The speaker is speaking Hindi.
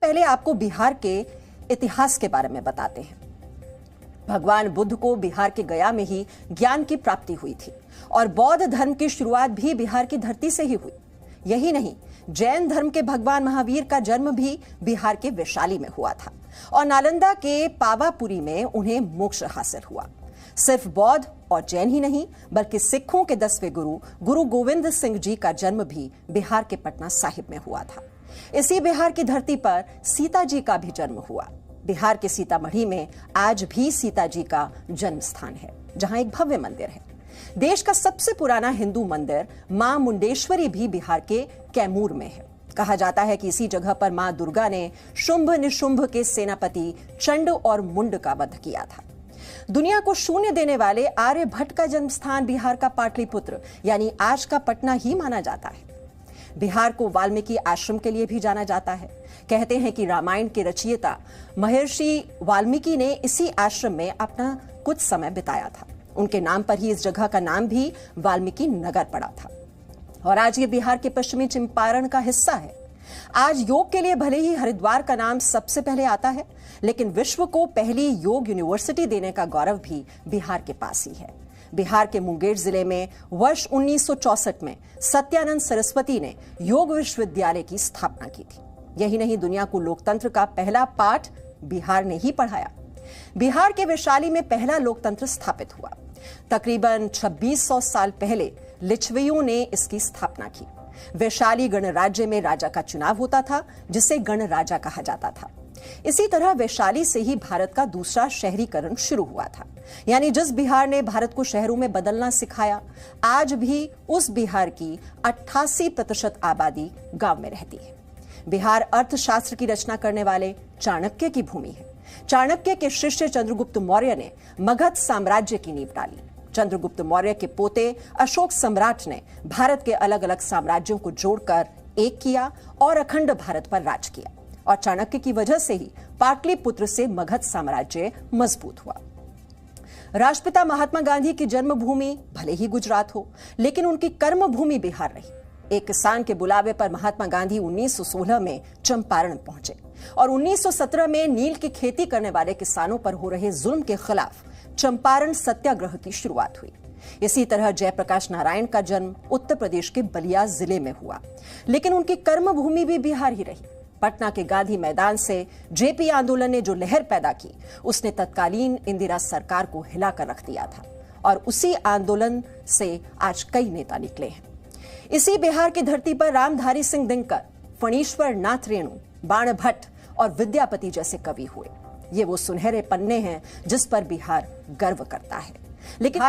पहले आपको बिहार के इतिहास के बारे में बताते हैं। भगवान बुद्ध को बिहार के गया में ही ज्ञान की प्राप्ति हुई थी और बौद्ध धर्म की शुरुआत भी बिहार की धरती से ही हुई। यही नहीं, जैन धर्म के भगवान महावीर का जन्म भी बिहार के वैशाली में हुआ था और नालंदा के पावापुरी में उन्हें मोक्ष हासिल हुआ। सिर्फ बौद्ध और जैन ही नहीं, बल्कि सिखों के 10वें गुरु गोविंद सिंह जी का जन्म भी बिहार के पटना साहिब में हुआ था। इसी बिहार की धरती पर सीता जी का भी जन्म हुआ। बिहार के सीतामढ़ी में आज भी सीता जी का जन्म स्थान है, जहां एक भव्य मंदिर है। देश का सबसे पुराना हिंदू मंदिर मां मुंडेश्वरी भी बिहार के कैमूर में है। कहा जाता है कि इसी जगह पर मां दुर्गा ने शुंभ निशुंभ के सेनापति चंड और मुंड का वध किया था। दुनिया को शून्य देने वाले आर्यभट्ट का जन्म स्थान बिहार का पाटलिपुत्र यानी आज का पटना ही माना जाता है। बिहार को वाल्मीकि आश्रम के लिए भी जाना जाता है। कहते हैं कि रामायण के रचयिता महर्षि वाल्मीकि ने इसी आश्रम में अपना कुछ समय बिताया था। उनके नाम पर ही इस जगह का नाम भी वाल्मीकि नगर पड़ा था और आज ये बिहार के पश्चिमी चंपारण का हिस्सा है। आज योग के लिए भले ही हरिद्वार का नाम सबसे पहले आता है, लेकिन विश्व को पहली योग यूनिवर्सिटी देने का गौरव भी बिहार के पास ही है। बिहार के मुंगेर जिले में वर्ष 1964 में सत्यानंद सरस्वती ने योग विश्वविद्यालय की स्थापना की थी। यही नहीं, दुनिया को लोकतंत्र का पहला पाठ बिहार ने ही पढ़ाया। बिहार के वैशाली में पहला लोकतंत्र स्थापित हुआ। तकरीबन 2600 साल पहले लिच्छवियों ने इसकी स्थापना की। वैशाली गणराज्य में राजा का चुनाव होता था, जिसे गणराजा कहा जाता था। इसी तरह वैशाली से ही भारत का दूसरा शहरीकरण शुरू हुआ था। यानी जिस बिहार ने भारत को शहरों में बदलना सिखाया, आज भी उस बिहार की 88% आबादी गांव में रहती है। बिहार अर्थशास्त्र की रचना करने वाले चाणक्य की भूमि है। चाणक्य के शिष्य चंद्रगुप्त मौर्य ने मगध साम्राज्य की नींव डाली। चंद्रगुप्त मौर्य के पोते अशोक सम्राट ने भारत के अलग अलग साम्राज्यों को जोड़कर एक किया और अखंड भारत पर राज किया और चाणक्य की वजह से ही पाटलिपुत्र से मगध साम्राज्य मजबूत हुआ। राष्ट्रपिता महात्मा गांधी की जन्मभूमि भले ही गुजरात हो, लेकिन उनकी कर्मभूमि बिहार रही। एक किसान के बुलावे पर महात्मा गांधी 1916 में चंपारण पहुंचे और 1917 में नील की खेती करने वाले किसानों पर हो रहे जुल्म के खिलाफ चंपारण सत्याग्रह की शुरुआत हुई। इसी तरह जयप्रकाश नारायण का जन्म उत्तर प्रदेश के बलिया जिले में हुआ, लेकिन उनकी कर्मभूमि भी बिहार ही रही। पटना के गांधी मैदान से जेपी आंदोलन ने जो लहर पैदा की, उसने तत्कालीन इंदिरा सरकार को हिलाकर रख दिया था और उसी आंदोलन से आज कई नेता निकले हैं। इसी बिहार की धरती पर रामधारी सिंह दिनकर, फणीश्वर नाथ रेणु, बाण भट्ट और विद्यापति जैसे कवि हुए। ये वो सुनहरे पन्ने हैं जिस पर बिहार गर्व करता है। लेकिन